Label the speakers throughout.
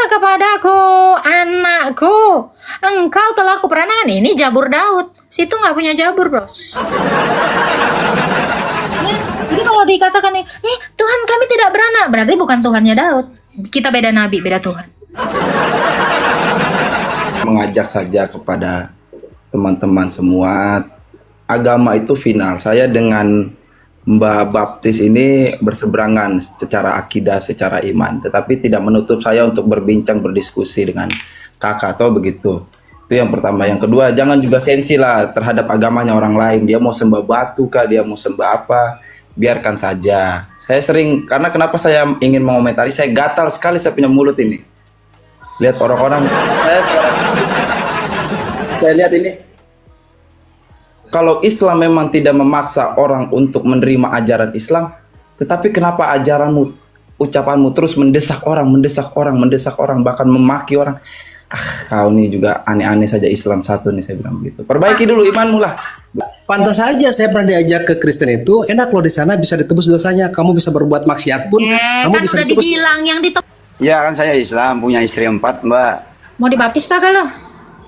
Speaker 1: kepadaku, anakku, engkau telah kuperanakan. Ini Jabur Daud. Situ nggak punya Jabur, bros. Ya, jadi kalau dikatakan nih, Tuhan kami tidak beranak, berarti bukan Tuhannya Daud. Kita beda nabi, beda Tuhan.
Speaker 2: Mengajak saja kepada teman-teman semua, agama itu final. Saya dengan Mbak Baptis ini berseberangan secara akidah, secara iman, tetapi tidak menutup saya untuk berbincang, berdiskusi dengan kakak atau begitu. Itu yang pertama. Yang kedua, jangan juga sensi lah terhadap agamanya orang lain. Dia mau sembah batu kah, dia mau sembah apa, biarkan saja. Saya sering, karena kenapa saya ingin mengomentari, saya gatal sekali saya punya mulut ini. Lihat orang-orang, saya lihat ini. Kalau Islam memang tidak memaksa orang untuk menerima ajaran Islam, tetapi kenapa ajaranmu, ucapanmu terus mendesak orang, bahkan memaki orang. Kau nih juga aneh-aneh saja, Islam satu nih, saya bilang begitu. Perbaiki dulu imanmu lah.
Speaker 3: Pantas saja saya pernah diajak ke Kristen itu, enak loh di sana bisa ditebus dosanya, kamu bisa berbuat maksiat pun, kamu
Speaker 1: kan
Speaker 3: bisa
Speaker 1: udah
Speaker 3: ditebus.
Speaker 1: dibilang yang ditebus.
Speaker 4: Iya kan saya Islam, punya istri 4, Mbak.
Speaker 1: Mau dibaptis kagak lo?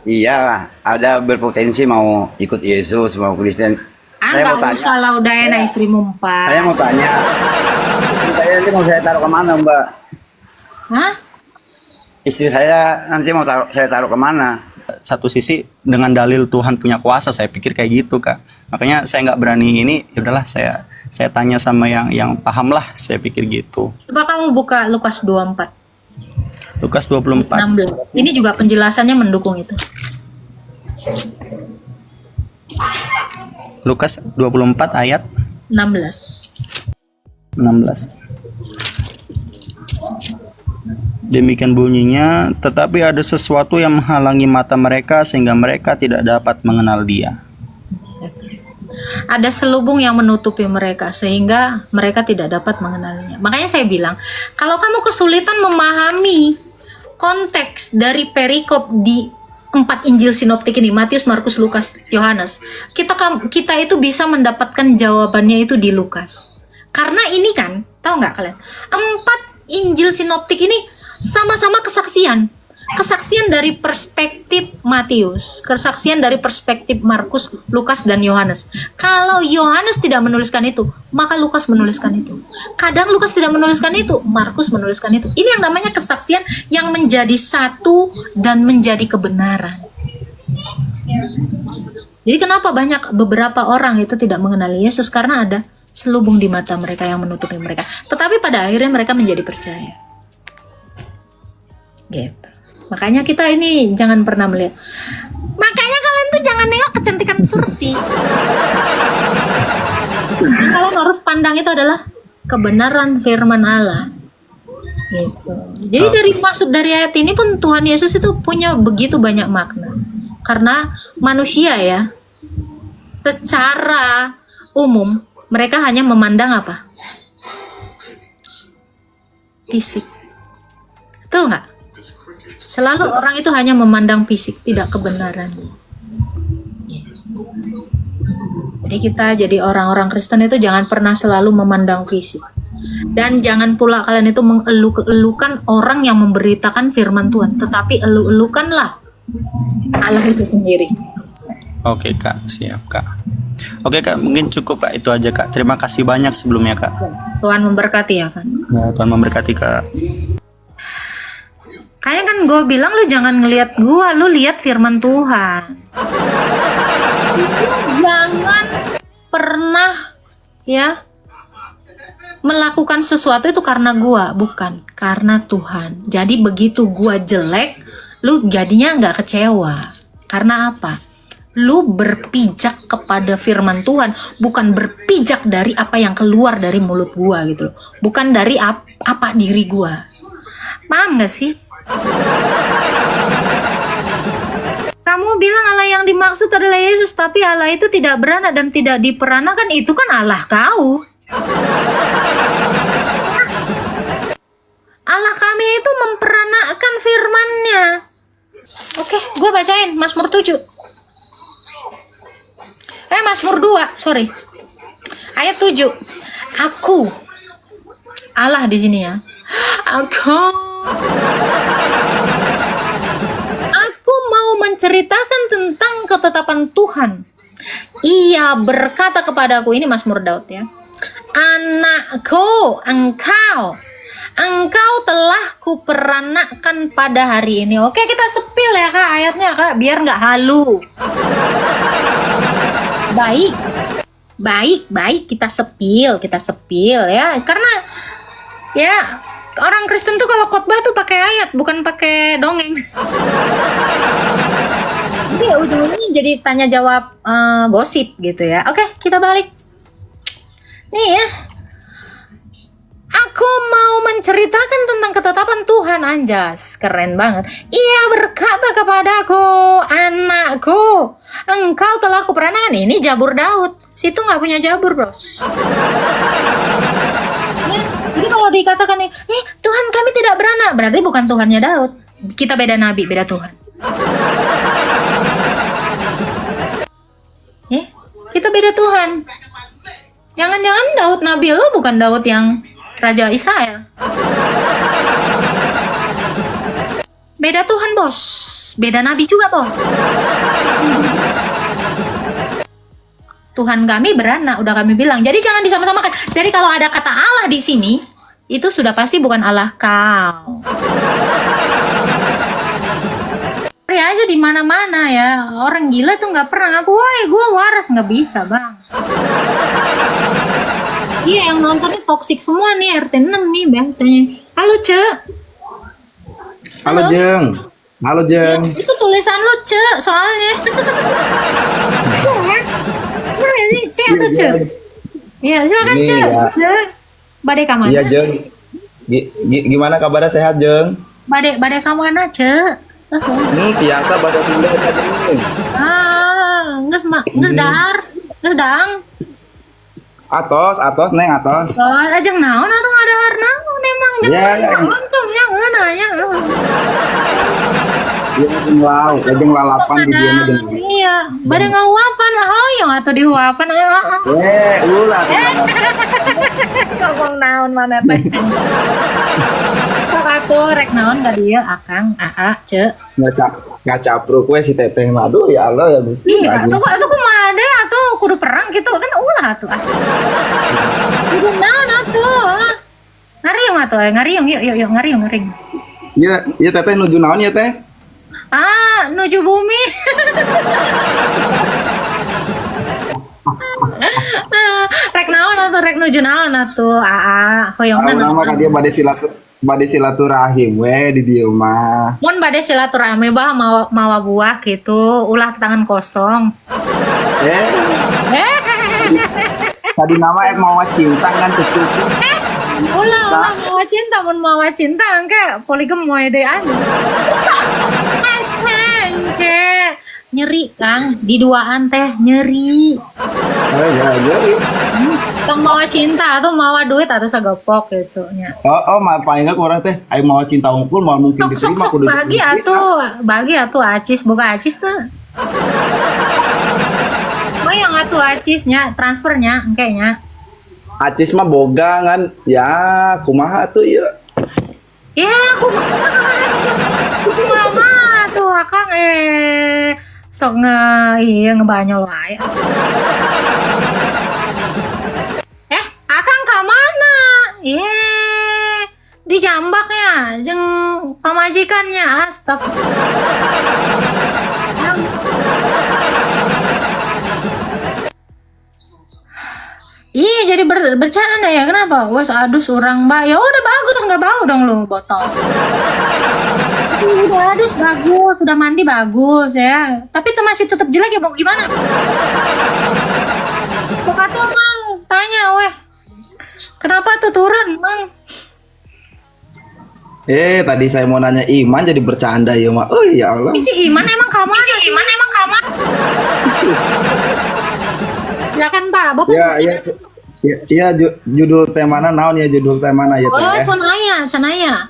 Speaker 4: Iya, ada berpotensi mau ikut Yesus, mau Kristen.
Speaker 1: Nggak usah lah, udah enak istrimu 4.
Speaker 4: Saya mau tanya, saya nanti mau saya taruh kemana, Mbak?
Speaker 1: Hah?
Speaker 4: Istri saya nanti mau saya taruh kemana?
Speaker 5: Satu sisi dengan dalil Tuhan punya kuasa, saya pikir kayak gitu, Kak. Makanya saya nggak berani ini, ya udahlah saya tanya sama yang paham lah, saya pikir gitu.
Speaker 1: Coba kamu buka Lukas 24.
Speaker 5: Lukas 24.
Speaker 1: 16. Ini juga penjelasannya mendukung itu.
Speaker 5: Lukas 24 ayat
Speaker 1: 16.
Speaker 5: 16. Demikian bunyinya, tetapi ada sesuatu yang menghalangi mata mereka sehingga mereka tidak dapat mengenal Dia.
Speaker 1: Ada selubung yang menutupi mereka sehingga mereka tidak dapat mengenalinya. Makanya saya bilang, kalau kamu kesulitan memahami konteks dari perikop di 4 Injil sinoptik ini, Matius, Markus, Lukas, Yohanes, kita itu bisa mendapatkan jawabannya itu di Lukas. Karena ini kan, tahu nggak kalian? 4 Injil sinoptik ini sama-sama kesaksian dari perspektif Matius, kesaksian dari perspektif Markus, Lukas, dan Yohanes. Kalau Yohanes tidak menuliskan itu, maka Lukas menuliskan itu. Kadang Lukas tidak menuliskan itu, Markus menuliskan itu. Ini yang namanya kesaksian yang menjadi satu dan menjadi kebenaran. Jadi kenapa beberapa orang itu tidak mengenali Yesus? Karena ada selubung di mata mereka yang menutupi mereka. Tetapi pada akhirnya mereka menjadi percaya. Gitu. Makanya kita ini jangan pernah melihat. Makanya kalian tuh jangan nengok kecantikan Surti. Kalian harus pandang itu adalah kebenaran firman Allah. Gitu. Jadi dari maksud dari ayat ini pun Tuhan Yesus itu punya begitu banyak makna. Karena manusia ya, secara umum mereka hanya memandang apa? Fisik. Betul nggak? Selalu orang itu hanya memandang fisik, tidak kebenaran. Jadi kita jadi orang-orang Kristen itu jangan pernah selalu memandang fisik. Dan jangan pula kalian itu mengeluh-elukan orang yang memberitakan firman Tuhan. Tetapi elu-elukanlah Allah itu sendiri.
Speaker 5: Oke, Kak, siap, Kak. Oke, Kak, mungkin cukup, Kak, itu aja, Kak. Terima kasih banyak sebelumnya, Kak.
Speaker 1: Tuhan memberkati ya kan.
Speaker 5: Ya, Tuhan memberkati, Kak.
Speaker 1: Kayaknya kan gue bilang lu jangan ngelihat gue, lu lihat firman Tuhan. Jangan pernah ya melakukan sesuatu itu karena gue, bukan karena Tuhan. Jadi begitu gue jelek, lu jadinya nggak kecewa. Karena apa? Lu berpijak kepada firman Tuhan, bukan berpijak dari apa yang keluar dari mulut gue gitu loh. Bukan dari apa diri gue. Paham gak sih? Kamu bilang Allah yang dimaksud adalah Yesus, tapi Allah itu tidak beranak dan tidak diperanakan. Itu kan Allah kau. Allah kami itu memperanakkan firman-Nya. Oke, gue bacain Mazmur 7. Mazmur 2, sorry. Ayat 7. Aku Allah di sini ya. Aku menceritakan tentang ketetapan Tuhan. Ia berkata kepadaku, ini Mazmur Daud ya. Anakku, engkau telah kuperanakkan pada hari ini. Oke, kita sepil ya Kak ayatnya Kak, biar nggak halu. Baik, kita sepil ya. Karena ya orang Kristen tuh kalau khotbah tuh pakai ayat, bukan pakai dongeng. Jadi ujung-ujungnya jadi tanya jawab gosip gitu ya. Oke, kita balik. Nih ya. Aku mau menceritakan tentang ketetapan Tuhan, anjas. Keren banget. Ia berkata kepadaku, anakku, engkau telah kuperanakkan. Ini Jabur Daud. Situ nggak punya Jabur, bros. Ya, jadi kalau dikatakan nih, Tuhan kami tidak beranak, berarti bukan Tuhannya Daud. Kita beda nabi, beda Tuhan. Ya, kita beda Tuhan. Jangan-jangan Daud nabi lo bukan Daud yang Raja Israel. Beda Tuhan, bos. Beda nabi juga, bos. Tuhan kami beranak, udah kami bilang. Jadi jangan disama-samakan. Jadi kalau ada kata Allah di sini, itu sudah pasti bukan Allah kau. Cari aja di mana-mana ya. Orang gila tuh nggak pernah ngaku, "Woi, gue waras." Nggak bisa, Bang. Iya, yang nontonnya toksik semua nih, RT 6 nih biasanya. Halo, Cek.
Speaker 2: Halo Jeng. Halo Jeng.
Speaker 1: Ya, itu tulisan lu, Cek, soalnya. Bener gak sih, Cek tuh, Cek? Iya, silakan,
Speaker 2: Ini
Speaker 1: Cek.
Speaker 2: ya.
Speaker 1: Cek. Badai kamana?
Speaker 2: Iya Jeng. Gimana kabarnya, sehat Jeng?
Speaker 1: Badai kamana, Cek?
Speaker 2: Biasa pada Sunda aja nih.
Speaker 1: Nges dahar. Nges dang.
Speaker 2: Atos, Neng, atos.
Speaker 1: Oh, ajeng naon atau ngadahar naon emang
Speaker 2: Ya,
Speaker 1: jangan loncomnya nanya.
Speaker 2: Iya, Jeng lalapan di dia mah Jeng.
Speaker 1: Iya, bade ngauapan yang atau dihuapan.
Speaker 2: Ulah.
Speaker 1: Ngomong naon mana teh. Sok atuh rek naon ka dieu Akang, Aa, Cek.
Speaker 2: Ngacapruk we si Teteh mah. Aduh ya Allah ya Gusti.
Speaker 1: Iya, atuh kumaha deh atuh kudu perang gitu kan ulah atuh. Kudu naon atuh. Ngariung atuh, ngariung yuk ngariung.
Speaker 2: Iya Teteh nuju naon ya Teh?
Speaker 1: Nuju bumi. Rek naon atuh, rek nuju naon atuh. Hoyongna
Speaker 2: Nama ka dia bade silaturahim we di dieu mah.
Speaker 1: mun bade silaturahmi bah mawa buah gitu, ulah tangan kosong.
Speaker 2: Tadi nama mau cinta kan cukup.
Speaker 1: Ulah mawa cinta, mun mawa cinta engke poligemoy deui anu. Asengke. Nyeri Kang, di duaan teh nyeri.
Speaker 2: Ya.
Speaker 1: Tong mawa cinta atau mawa duit atau sagopok gitu nya.
Speaker 2: Paling enggak kurang teh aya mau cinta unggul mau mungkin diterima
Speaker 1: Sok bagi atuh acis boga acis teh. Mau yang atuh acisnya transfernya engke nya.
Speaker 2: Acis mah boga kan. Ya, kumaha tuh ieu?
Speaker 1: Ya, kumaha tuh Akang sok ngebanyol wae. Akang ka mana? Dijambaknya jeung pamajikannya. Iya, jadi bercanda ya. Kenapa? Wes adus urang mbak. Ya udah bagus, nggak bau dong lu botol. Udah adus bagus, sudah mandi bagus ya. Tapi itu masih tetap jelek ya, mau gimana? Tuh Mang, tanya weh. Kenapa tuh turun, Mang?
Speaker 2: Tadi saya mau nanya Iman jadi bercanda ya, Mak. Oh ya Allah.
Speaker 1: Si Iman emang kamar. Ya kan, Pak. Bapak
Speaker 2: Iya, judul temana naon ya judul temana ya Teh?
Speaker 1: Can aya.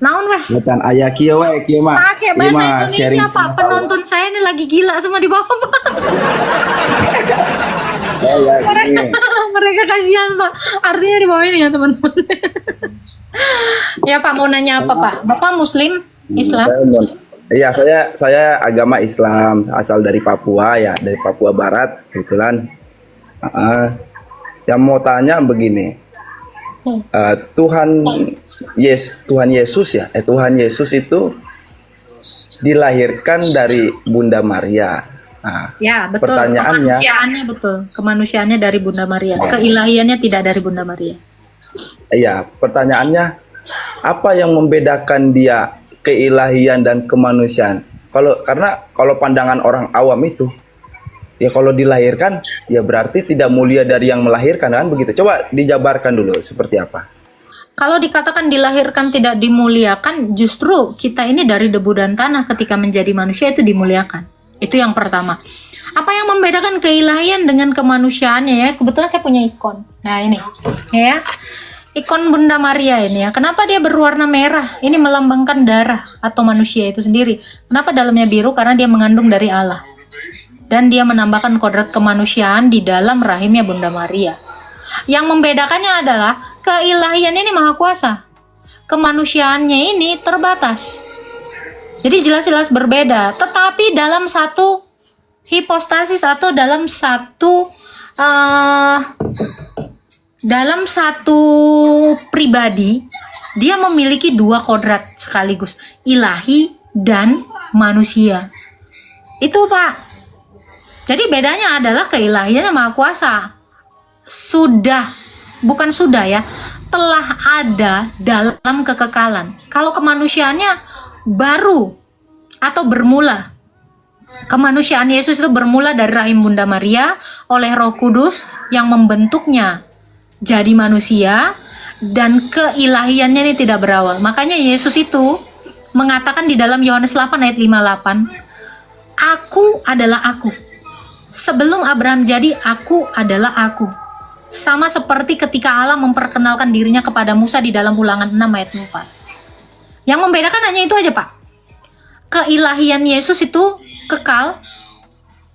Speaker 1: Naon weh?
Speaker 2: Can aya kieu we kieu mah.
Speaker 1: Pakai bahasa Indonesia, Pak. Penonton saya ini lagi gila semua di bawah, Pak. Mereka kasihan, Pak. Artinya di bawah ini ya, teman-teman. Ya, Pak, mau nanya apa, Pak? Bapak Muslim? Islam?
Speaker 2: Iya, saya agama Islam, asal dari Papua ya, dari Papua Barat kebetulan. Ah, yang mau tanya begini, Tuhan Yesus ya, Tuhan Yesus itu dilahirkan dari Bunda Maria. Nah,
Speaker 1: Ya, betul.
Speaker 2: pertanyaannya,
Speaker 1: Kemanusiaannya betul. Kemanusiaannya dari Bunda Maria. Keilahiannya tidak dari Bunda Maria.
Speaker 2: iya, pertanyaannya apa yang membedakan dia keilahian dan kemanusiaan? Karena kalau pandangan orang awam itu, ya kalau dilahirkan, ya berarti tidak mulia dari yang melahirkan kan begitu. Coba dijabarkan dulu seperti apa.
Speaker 1: Kalau dikatakan dilahirkan tidak dimuliakan, justru kita ini dari debu dan tanah ketika menjadi manusia itu dimuliakan. Itu yang pertama. Apa yang membedakan keilahian dengan kemanusiaannya ya? Kebetulan saya punya ikon. Nah ini, ya. Ikon Bunda Maria ini ya. Kenapa dia berwarna merah? Ini melambangkan darah atau manusia itu sendiri. Kenapa dalamnya biru? Karena dia mengandung dari Allah. Dan dia menambahkan kodrat kemanusiaan di dalam rahimnya Bunda Maria. Yang membedakannya adalah keilahian ini maha kuasa. Kemanusiaannya ini terbatas. Jadi jelas-jelas berbeda. Tetapi dalam satu hipostasis atau dalam satu pribadi, dia memiliki dua kodrat sekaligus, ilahi dan manusia. Itu Pak. Jadi bedanya adalah keilahiannya maha kuasa. Telah ada dalam kekekalan. Kalau kemanusiaannya baru atau bermula. Kemanusiaan Yesus itu bermula dari rahim Bunda Maria oleh Roh Kudus yang membentuknya jadi manusia, dan keilahiannya ini tidak berawal. Makanya Yesus itu mengatakan di dalam Yohanes 8 ayat 58, "Aku adalah aku. Sebelum Abraham jadi, aku adalah aku." Sama seperti ketika Allah memperkenalkan dirinya kepada Musa di dalam Ulangan 6 ayat 4. Yang membedakan hanya itu aja Pak. Keilahian Yesus itu kekal,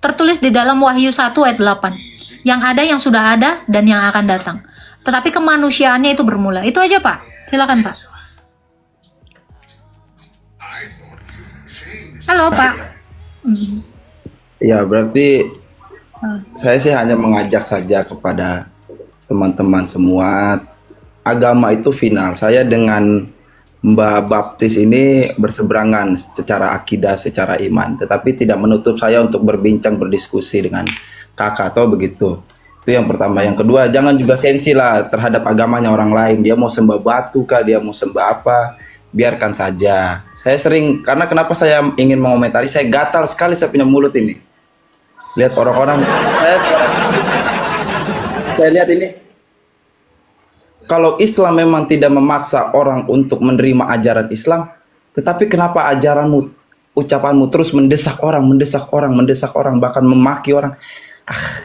Speaker 1: tertulis di dalam Wahyu 1 ayat 8. Yang ada, yang sudah ada, dan yang akan datang. Tetapi kemanusiaannya itu bermula. Itu aja Pak. Silakan Pak. Halo Pak.
Speaker 2: Ya berarti saya sih hanya mengajak saja kepada teman-teman semua, agama itu final. Saya dengan Mbak Baptis ini berseberangan secara akidah, secara iman, tetapi tidak menutup saya untuk berbincang, berdiskusi dengan kakak atau begitu. Itu yang pertama. Yang kedua, jangan juga sensi lah terhadap agamanya orang lain. Dia mau sembah batu kah, dia mau sembah apa, biarkan saja. Saya sering, karena kenapa saya ingin mengomentari, saya gatal sekali saya punya mulut ini. Lihat orang-orang, saya lihat ini. Kalau Islam memang tidak memaksa orang untuk menerima ajaran Islam, tetapi kenapa ajaranmu, ucapanmu terus mendesak orang, bahkan memaki orang?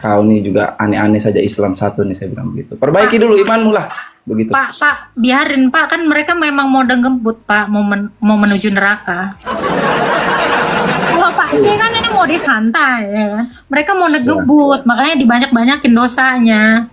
Speaker 2: Kau nih juga aneh-aneh saja, Islam satu nih, saya bilang begitu. Perbaiki dulu imanmu lah, begitu.
Speaker 1: Pak, biarin Pak, kan mereka memang mau gembut Pak, mau menuju neraka. Kalau Pak C kan ini mau disantai ya kan. Mereka mau negebut, makanya dibanyak-banyakin dosanya.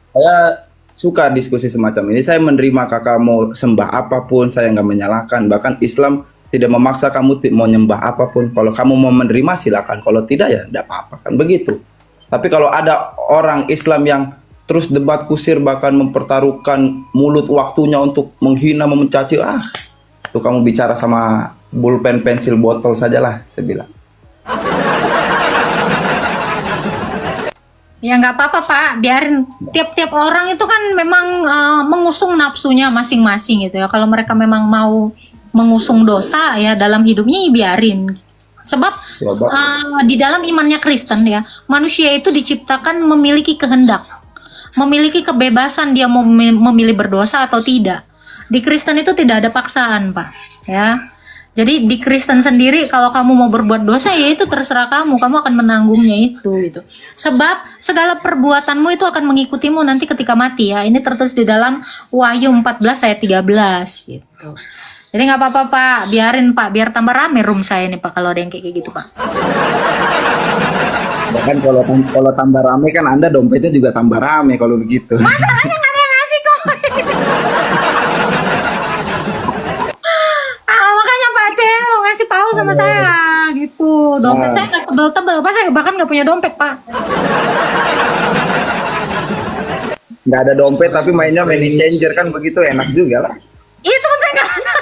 Speaker 2: Saya suka diskusi semacam ini. Saya menerima kakak mau sembah apapun, saya nggak menyalahkan. Bahkan Islam tidak memaksa kamu mau nyembah apapun. Kalau kamu mau menerima silakan, kalau tidak ya tidak apa-apa, kan begitu. Tapi kalau ada orang Islam yang terus debat kusir, bahkan mempertaruhkan mulut waktunya untuk menghina, memencaci, itu kamu bicara sama pulpen, pensil, botol sajalah, saya bilang.
Speaker 1: Ya nggak apa-apa Pak, biarin. Tiap-tiap orang itu kan memang mengusung nafsunya masing-masing gitu ya. Kalau mereka memang mau mengusung dosa ya dalam hidupnya, ya biarin. Sebab di dalam imannya Kristen ya, manusia itu diciptakan memiliki kehendak, memiliki kebebasan dia mau memilih berdosa atau tidak. Di Kristen itu tidak ada paksaan Pak ya. Jadi di Kristen sendiri, kalau kamu mau berbuat dosa ya itu terserah kamu akan menanggungnya itu gitu. Sebab segala perbuatanmu itu akan mengikutimu nanti ketika mati ya. Ini tertulis di dalam Wahyu 14 ayat 13 gitu. Jadi nggak apa-apa Pak, biarin Pak, biar tambah rame room saya nih Pak kalau ada yang kayak gitu Pak.
Speaker 2: Bahkan kalau tambah rame kan Anda dompetnya juga tambah rame kalau begitu.
Speaker 1: Masalahnya nggak ada yang ngasih kok. dompet saya nggak tebel-tebel, Pak. Saya bahkan nggak punya dompet, Pak.
Speaker 2: Nggak ada dompet tapi mainnya money changer kan begitu, enak juga lah.
Speaker 1: Itu pun saya nggak ada.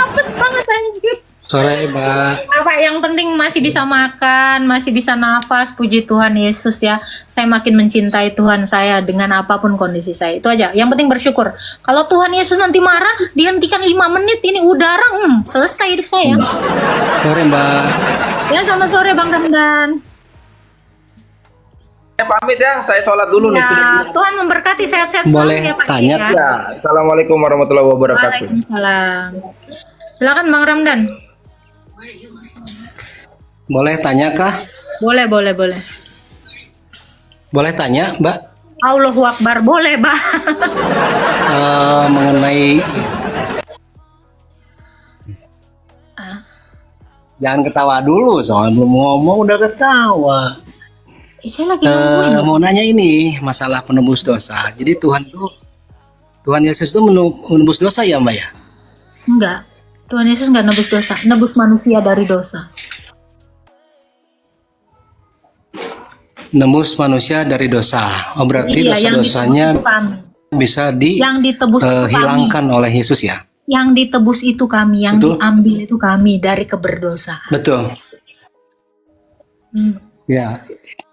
Speaker 1: Apes banget anjir.
Speaker 3: Sore, Mbak.
Speaker 1: Apa yang penting masih bisa makan, masih bisa nafas, puji Tuhan Yesus ya. Saya makin mencintai Tuhan saya dengan apapun kondisi saya. Itu aja. Yang penting bersyukur. Kalau Tuhan Yesus nanti marah, dihentikan 5 menit ini udara, selesai hidup saya.
Speaker 3: Sore, Mbak.
Speaker 1: Ya, selamat sore Bang Ramdan.
Speaker 2: Saya pamit ya, saya sholat dulu nih.
Speaker 1: Ya, Tuhan memberkati sehat-sehat selalu
Speaker 3: Boleh
Speaker 1: ya Pak.
Speaker 3: tanya?
Speaker 1: Ya.
Speaker 2: Ya, assalamualaikum warahmatullahi wabarakatuh.
Speaker 1: Waalaikumsalam. Silakan Bang Ramdan.
Speaker 3: Boleh tanya kah?
Speaker 1: Boleh.
Speaker 3: Boleh tanya, Mbak?
Speaker 1: Allahu Akbar, boleh, Bang.
Speaker 3: Mengenai jangan ketawa dulu, soalnya belum ngomong udah ketawa.
Speaker 1: Saya lagi nungguin.
Speaker 3: Mau nanya ini masalah penebus dosa. Jadi Tuhan Yesus itu menebus dosa ya, Mbak ya?
Speaker 1: Enggak. Tuhan Yesus enggak nebus dosa, nebus manusia dari dosa.
Speaker 3: Nebus manusia dari dosa. Oh, berarti
Speaker 1: Iya, yang
Speaker 3: dosa-dosanya
Speaker 1: ditebus itu kami.
Speaker 3: bisa
Speaker 1: Yang ditebus itu kami.
Speaker 3: dihilangkan oleh Yesus ya?
Speaker 1: Yang ditebus itu kami, yang
Speaker 3: Betul.
Speaker 1: diambil itu kami dari keberdosaan.
Speaker 3: Betul.
Speaker 1: Hmm.
Speaker 3: Ya,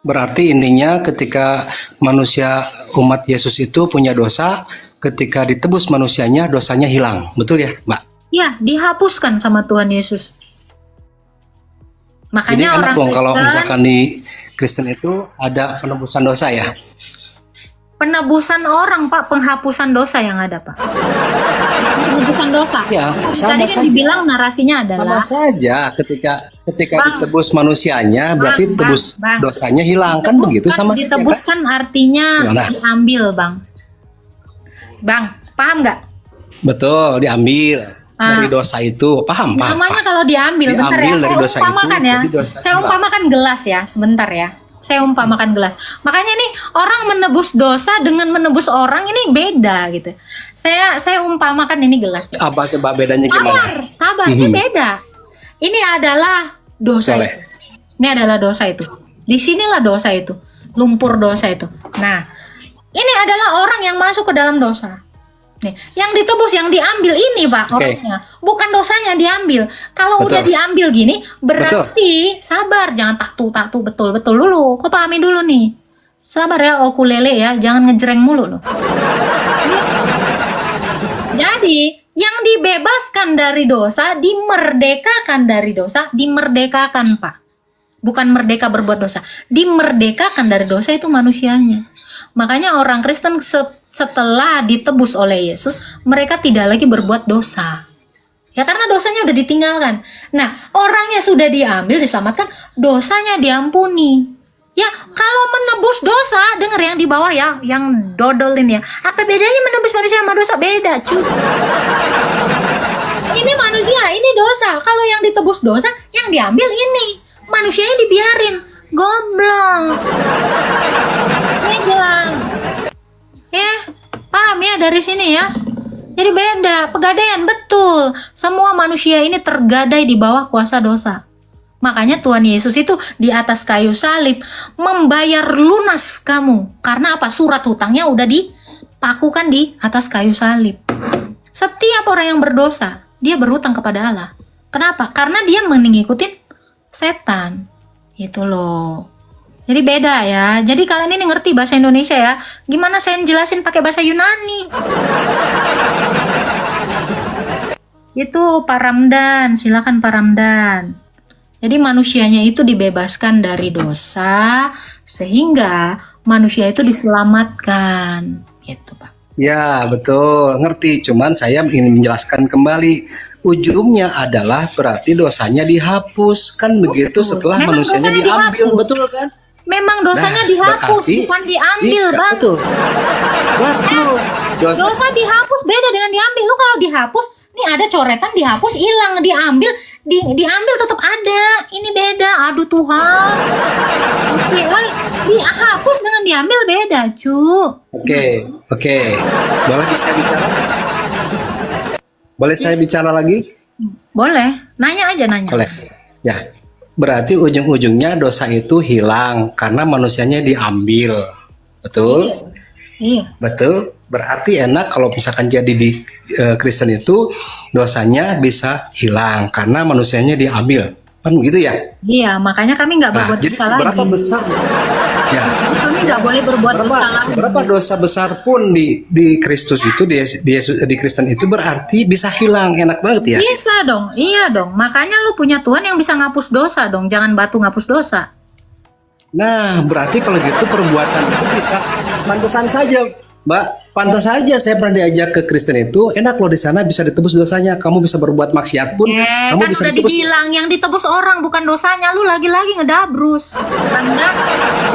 Speaker 3: berarti intinya ketika manusia umat Yesus itu punya dosa, ketika ditebus manusianya, dosanya hilang. Betul ya, Mbak?
Speaker 1: Ya, dihapuskan sama Tuhan Yesus.
Speaker 3: Jadi
Speaker 1: Makanya
Speaker 3: enak
Speaker 1: orang
Speaker 3: dong kalau
Speaker 1: Kristen,
Speaker 3: misalkan di Kristen itu ada penebusan dosa ya?
Speaker 1: penebusan orang, Pak, penghapusan dosa yang ada, Pak. Penebusan dosa.
Speaker 3: Ya, sama
Speaker 1: Tadi kan
Speaker 3: saja.
Speaker 1: dibilang narasinya adalah
Speaker 3: Sama saja ketika
Speaker 1: Bang.
Speaker 3: ditebus manusianya, berarti
Speaker 1: Bang,
Speaker 3: tebus
Speaker 1: Bang.
Speaker 3: dosanya hilang kan begitu sama saja kan?
Speaker 1: ditebuskan artinya
Speaker 3: Gimana?
Speaker 1: diambil, Bang. Bang, paham nggak?
Speaker 3: Betul, diambil dari dosa itu. Paham, paham.
Speaker 1: Namanya kalau diambil, bentar ya.
Speaker 3: Diambil dari
Speaker 1: Saya
Speaker 3: dosa itu,
Speaker 1: umpamakan ya.
Speaker 3: jadi dosa
Speaker 1: Saya
Speaker 3: hilang.
Speaker 1: umpamakan gelas ya, sebentar ya. Saya umpamakan gelas. Makanya nih orang menebus dosa dengan menebus orang ini beda gitu. Saya umpamakan ini gelas. Ya.
Speaker 3: Apa coba bedanya gimana?
Speaker 1: Sabar, ini beda. Ini adalah dosa
Speaker 3: Boleh.
Speaker 1: itu. Ini adalah dosa itu. Disinilah dosa itu, lumpur dosa itu. Nah, ini adalah orang yang masuk ke dalam dosa. Nih, yang ditebus, yang diambil ini, Pak,
Speaker 3: Oke.
Speaker 1: orangnya. Bukan dosanya diambil. Kalau
Speaker 3: Betul.
Speaker 1: udah diambil gini, berarti sabar, jangan taktu betul dulu. Kau pahami dulu nih. Sabar ya, ukulele ya, jangan ngejreng mulu loh. Jadi, yang dibebaskan dari dosa, dimerdekakan dari dosa, dimerdekakan, Pak. Bukan merdeka berbuat dosa, dimerdekakan dari dosa itu manusianya. Makanya orang Kristen setelah ditebus oleh Yesus, mereka tidak lagi berbuat dosa. Ya karena dosanya udah ditinggalkan. Nah, orangnya sudah diambil, diselamatkan, dosanya diampuni. Ya, kalau menebus dosa, denger yang di bawah ya, yang dodol ini ya. Apa bedanya menebus manusia sama dosa? Beda, cuy. Ini manusia, ini dosa. Kalau yang ditebus dosa, yang diambil ini. Manusianya dibiarin. Goblok. Beda. Ya, paham ya dari sini ya. Jadi beda, pegadaian, betul. Semua manusia ini tergadai di bawah kuasa dosa. Makanya Tuhan Yesus itu di atas kayu salib membayar lunas kamu. Karena apa? Surat hutangnya udah dipakukan di atas kayu salib. Setiap orang yang berdosa, dia berhutang kepada Allah. Kenapa? Karena dia mengikuti setan. Itu loh. Jadi beda ya. Jadi kalian ini ngerti bahasa Indonesia ya. Gimana saya jelasin pakai bahasa Yunani? Itu Pak Ramdan, silakan Pak Ramdan. Jadi manusianya itu dibebaskan dari dosa sehingga manusia itu diselamatkan. Gitu, Pak.
Speaker 3: Ya, betul. Ngerti. Cuman saya ingin menjelaskan kembali. Ujungnya adalah berarti dosanya dihapus. Kan begitu setelah
Speaker 1: Memang
Speaker 3: manusianya
Speaker 1: dosanya
Speaker 3: diambil.
Speaker 1: dihapus.
Speaker 3: Betul kan?
Speaker 1: Memang dosanya
Speaker 3: Nah,
Speaker 1: dihapus,
Speaker 3: berarti
Speaker 1: bukan diambil,
Speaker 3: jika-
Speaker 1: Bang.
Speaker 3: Betul. Betul.
Speaker 1: Dosa dihapus beda dengan diambil. Lu kalau dihapus, nih ada coretan dihapus, hilang, diambil, diambil tetap ada. Ini beda. Aduh Tuhan. Dihapus dengan diambil beda, cu.
Speaker 3: Oke. Boleh saya bicara? Boleh saya bicara lagi?
Speaker 1: Boleh, nanya aja nanya.
Speaker 3: Boleh. Ya. Berarti ujung-ujungnya dosa itu hilang karena manusianya diambil. Betul?
Speaker 1: Iya.
Speaker 3: Betul. Berarti enak kalau misalkan jadi di Kristen itu dosanya bisa hilang karena manusianya diambil. Kan gitu ya?
Speaker 1: Iya, makanya kami nggak
Speaker 3: Nah,
Speaker 1: berbuat
Speaker 3: jadi
Speaker 1: dosa
Speaker 3: seberapa
Speaker 1: lagi.
Speaker 3: besar? Ya.
Speaker 1: Kami nggak boleh berbuat dosa lagi.
Speaker 3: Seberapa dosa besar pun di Kristus itu di Kristen itu berarti bisa hilang. Enak banget ya.
Speaker 1: Bisa dong, iya dong. Makanya lu punya Tuhan yang bisa ngapus dosa dong. Jangan batu ngapus dosa.
Speaker 3: Nah, berarti kalau gitu perbuatan itu bisa pantesan saja, Mbak. Pantas saja saya pernah diajak ke Kristen itu, enak loh di sana bisa ditebus dosanya. Kamu bisa berbuat maksiat pun, kamu
Speaker 1: Kan
Speaker 3: bisa
Speaker 1: udah
Speaker 3: ditebus.
Speaker 1: dibilang yang ditebus orang bukan dosanya. Lu lagi-lagi ngedabrus. Ramdan,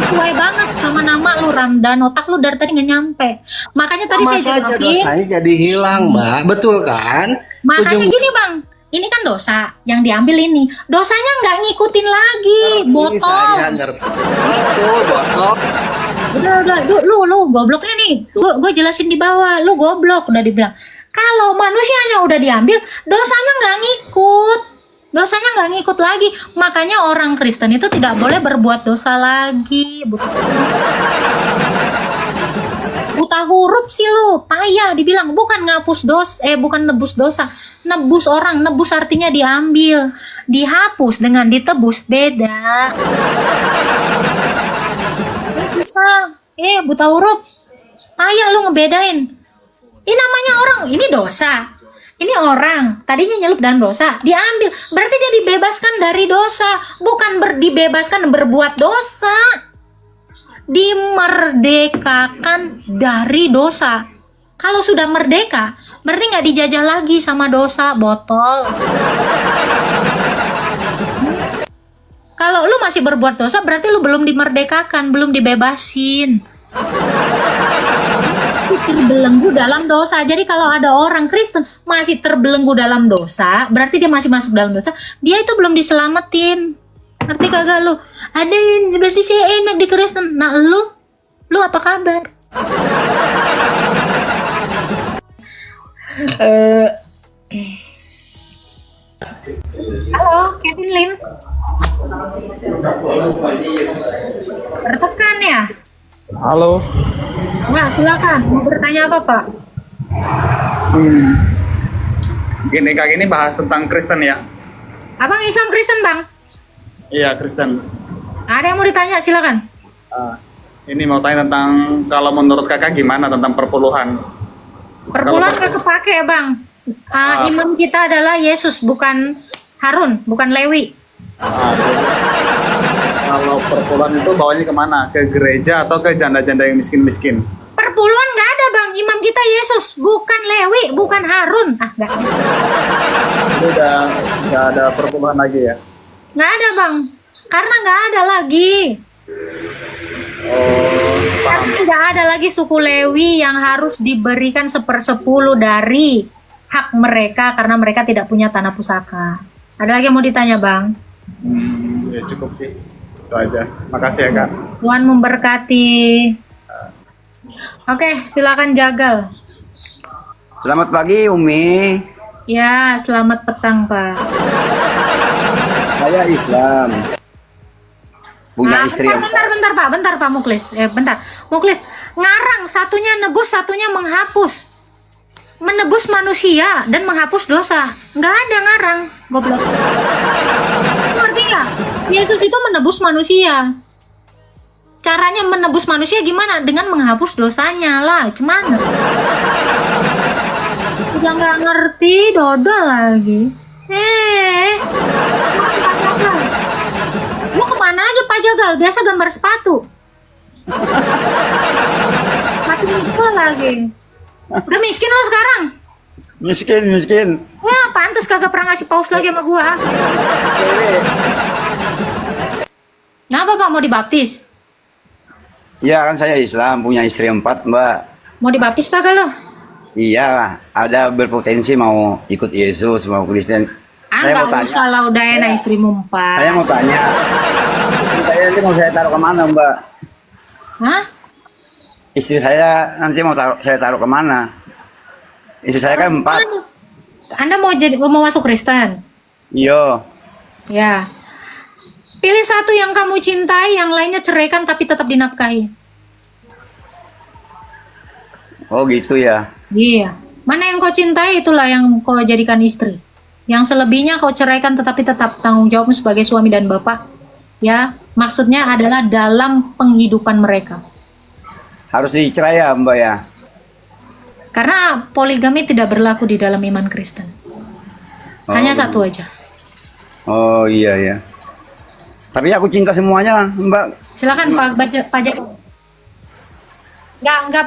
Speaker 1: sesuai banget sama nama lu Ramdan. Otak lu dari tadi nggak nyampe. Makanya tadi
Speaker 3: Sama
Speaker 1: saya
Speaker 3: saja
Speaker 1: jelasin.
Speaker 3: dosanya jadi hilang, Mbak. Betul kan?
Speaker 1: Makanya
Speaker 3: Ujung-
Speaker 1: gini bang, ini kan dosa yang diambil ini. Dosanya nggak ngikutin lagi,
Speaker 3: Ini
Speaker 1: botol.
Speaker 3: saya ngerti. Betul, botol.
Speaker 1: Udah, lu gobloknya nih. Gue jelasin di bawah, lu goblok udah dibilang. Kalau manusianya udah diambil, dosanya nggak ngikut. Dosanya nggak ngikut lagi. Makanya orang Kristen itu tidak boleh berbuat dosa lagi. Buta huruf sih lu, payah dibilang. Bukan ngapus bukan nebus dosa. Nebus orang, nebus artinya diambil. Dihapus dengan ditebus beda. Susah. Buta huruf. Payah lu ngebedain. Ini namanya orang, ini dosa. Ini orang, tadinya nyelup dalam dosa, diambil. Berarti dia dibebaskan dari dosa, bukan dibebaskan berbuat dosa. Dimerdekakan dari dosa. Kalau sudah merdeka, berarti nggak dijajah lagi sama dosa, botol. Kalau lu masih berbuat dosa, berarti lu belum dimerdekakan, belum dibebasin. Terbelenggu dalam dosa. Jadi kalau ada orang Kristen masih terbelenggu dalam dosa, berarti dia masih masuk dalam dosa. Dia itu belum diselamatin. Ngerti kagak lu? Ada yang berarti saya enak di Kristen. Nah lu apa kabar? Halo, Kevin Lim. Tertekan ya?
Speaker 6: Halo.
Speaker 1: Nggak, silakan. Mau bertanya apa, Pak?
Speaker 6: Gini kak ini bahas tentang Kristen ya.
Speaker 1: Abang Islam Kristen, Bang?
Speaker 6: Iya Kristen.
Speaker 1: Ada yang mau ditanya, silakan.
Speaker 6: Ini mau tanya tentang kalau menurut kakak gimana tentang perpuluhan.
Speaker 1: Perpuluhan nggak kepake, Bang. Imam kita adalah Yesus, bukan Harun, bukan Lewi.
Speaker 6: Kalau perpuluhan itu bawanya kemana? Ke gereja atau ke janda-janda yang miskin-miskin?
Speaker 1: Perpuluhan nggak ada, Bang. Imam kita Yesus, bukan Lewi, bukan Harun. Nggak.
Speaker 6: Itu udah nggak ada perpuluhan lagi ya?
Speaker 1: Nggak ada, Bang. Karena nggak ada lagi. Karena nggak ada lagi suku Lewi yang harus diberikan 1/10 dari hak mereka karena mereka tidak punya tanah pusaka. Ada lagi yang mau ditanya, Bang?
Speaker 6: Ya cukup sih. Itu aja. Makasih ya kak.
Speaker 1: Tuhan memberkati. Oke, silakan Jagal.
Speaker 4: Selamat pagi Umi.
Speaker 1: Ya, selamat petang, Pak.
Speaker 4: Saya Islam. Punya istri yang
Speaker 1: Bentar, Pak Muklis. Bentar. Muklis, ngarang satunya nebus, satunya menghapus. Menebus manusia dan menghapus dosa. Nggak ada ngarang, goblok. Ngerti nggak? Yesus itu menebus manusia. Caranya menebus manusia gimana? Dengan menghapus dosanya lah. Cuman udah nggak ngerti, dodol lagi. Lu kemana aja Pak Jagal? Biasa gambar sepatu. Mati mikir lagi. Udah miskin lo sekarang.
Speaker 4: miskin.
Speaker 1: Wah, pantes kagak pernah ngasih paus lagi sama gua. Kenapa Pak mau dibaptis?
Speaker 4: Iya kan saya Islam, punya istri 4 Mbak.
Speaker 1: Mau dibaptis kagak lo?
Speaker 4: Iya, ada berpotensi mau ikut Yesus, mau Kristen. Saya mau
Speaker 1: Nggak
Speaker 4: tanya.
Speaker 1: usah lah, udah enak istrimu 4.
Speaker 4: Saya mau tanya. Saya nanti mau saya taruh kemana Mbak?
Speaker 1: Hah?
Speaker 4: Istri saya nanti mau saya taruh kemana? Istri saya kan 4.
Speaker 1: Anda mau masuk Kristen?
Speaker 4: Iya.
Speaker 1: Ya. Pilih satu yang kamu cintai, yang lainnya ceraikan tapi tetap dinafkahi.
Speaker 4: Oh gitu ya.
Speaker 1: Iya. Mana yang kau cintai, itulah yang kau jadikan istri. Yang selebihnya kau ceraikan tetapi tetap tanggung jawabmu sebagai suami dan bapak. Ya, maksudnya adalah dalam penghidupan mereka.
Speaker 4: Harus dicerai ya Mbak ya.
Speaker 1: Karena poligami tidak berlaku di dalam iman Kristen. Hanya satu aja.
Speaker 4: Oh iya ya. Tapi aku cinta semuanya Mbak.
Speaker 1: Silakan Pak Jaga. Nggak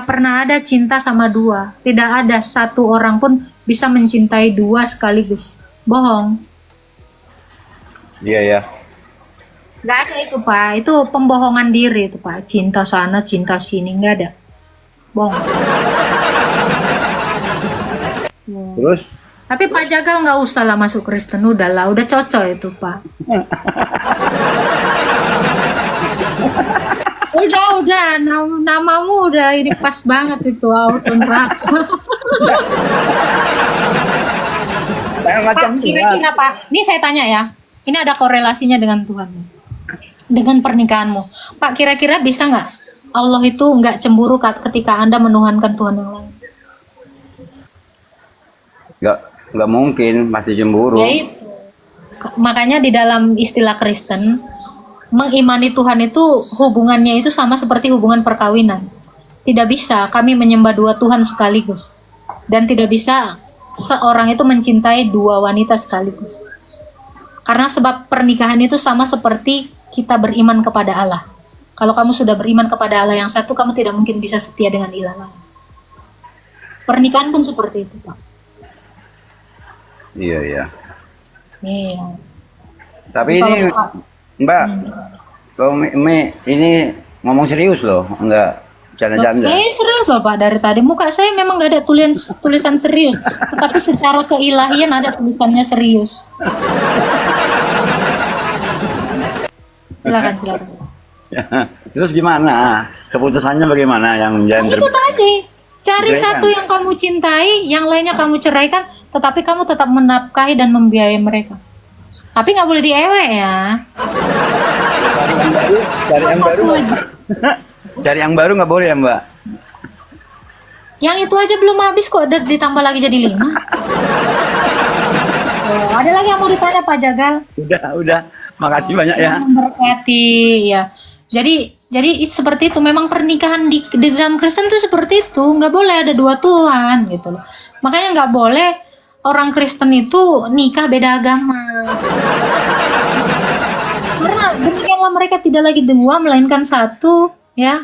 Speaker 1: pernah ada cinta sama dua. Tidak ada satu orang pun bisa mencintai dua sekaligus. Bohong.
Speaker 4: Iya ya.
Speaker 1: Nggak ada itu Pak. Itu pembohongan diri itu Pak. Cinta sana, cinta sini, nggak ada. Bohong.
Speaker 4: Terus
Speaker 1: Tapi Pak Jagal nggak usah lah masuk Kristen, udahlah, udah cocok itu Pak. udah, namamu udah ini pas banget itu auto neraka. Pak, kira-kira Pak, ini saya tanya ya, ini ada korelasinya dengan Tuhan, dengan pernikahanmu. Pak, kira-kira bisa nggak Allah itu nggak cemburu ketika Anda menuhankan Tuhan yang lain?
Speaker 4: nggak mungkin, pasti cemburu.
Speaker 1: Ya itu. Makanya di dalam istilah Kristen, mengimani Tuhan itu hubungannya itu sama seperti hubungan perkawinan. Tidak bisa kami menyembah dua Tuhan sekaligus. Dan tidak bisa seorang itu mencintai dua wanita sekaligus. Karena sebab pernikahan itu sama seperti kita beriman kepada Allah. Kalau kamu sudah beriman kepada Allah yang satu, kamu tidak mungkin bisa setia dengan ilah lain. Pernikahan pun seperti itu, Pak.
Speaker 4: Iya ya.
Speaker 1: Iya.
Speaker 4: Tapi
Speaker 1: Kalau
Speaker 4: ini
Speaker 1: Pak-
Speaker 4: Mbak, kalau ini ngomong serius loh, enggak canda-canda.
Speaker 1: Saya serius loh Pak, dari tadi muka saya memang nggak ada tulisan serius, tetapi secara keilahian ada tulisannya serius. Silakan.
Speaker 4: Terus gimana? Keputusannya bagaimana yang
Speaker 1: Nah, itu tadi, cari
Speaker 4: Ceraikan.
Speaker 1: satu yang kamu cintai, yang lainnya kamu ceraikan, tetapi kamu tetap menafkahi dan membiayai mereka. Tapi nggak boleh diewek ya.
Speaker 4: Cari yang baru. Cari yang baru nggak boleh ya Mbak?
Speaker 1: Yang itu aja belum habis kok, ditambah lagi jadi 5. Oh, ada lagi yang mau ditanya Pak Jagal?
Speaker 4: Udah. Makasih banyak ya.
Speaker 1: Memberkati ya. Jadi seperti itu, memang pernikahan di dalam Kristen tuh seperti itu, nggak boleh ada dua Tuhan gitu loh. Makanya nggak boleh orang Kristen itu nikah beda agama. Karena demikianlah mereka tidak lagi dua melainkan satu ya.